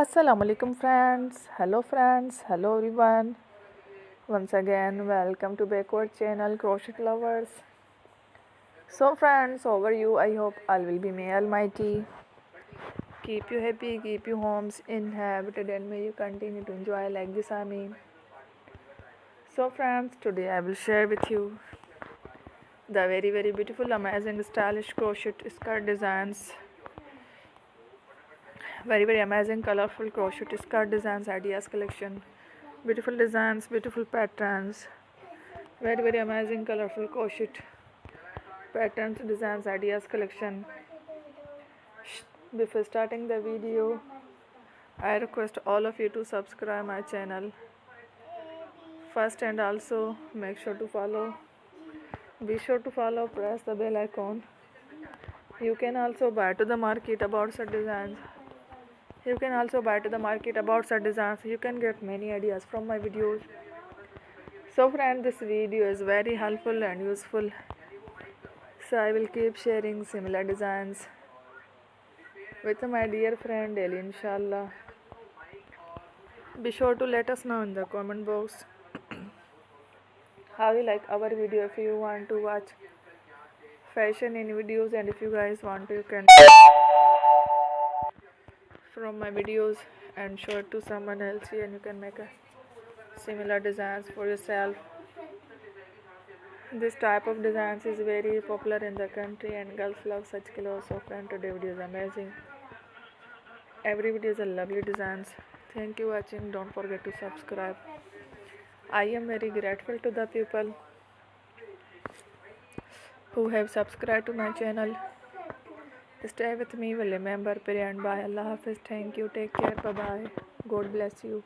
Assalamu alaikum friends, hello everyone. Once again, welcome to backward channel Crochet Lovers. So friends, over you, I hope all will be may almighty. Keep you happy, keep you homes inhabited, and may you continue to enjoy like this. I mean. So friends, today I will share with you the very beautiful, amazing, stylish crochet skirt designs. Very amazing, colorful crochet skirt designs ideas collection. Beautiful designs, beautiful patterns. Very amazing, colorful crochet patterns, designs, ideas collection. Before starting the video, I request all of you to subscribe my channel first, and also make sure to follow. Be sure to follow, press the bell icon. You can also buy to the market about such designs. You can also buy to the market about such designs. You can get many ideas from my videos. So friend, this video is very helpful and useful. So I will keep sharing similar designs with my dear friend daily, inshallah. Be sure to let us know in the comment box how you like our video. If you want to watch fashion in videos, and if you guys want to, you can from my videos and show it to someone else, and you can make a similar designs for yourself. This type of designs is very popular in the country, and girls love such clothes. So friend, today video is amazing. Every video is a lovely designs. Thank you watching. Don't forget to subscribe. I am very grateful to the people who have subscribed to my channel. Stay with me. Will remember. Pray and bye. Allah Hafiz. Thank you. Take care. Bye bye. God bless you.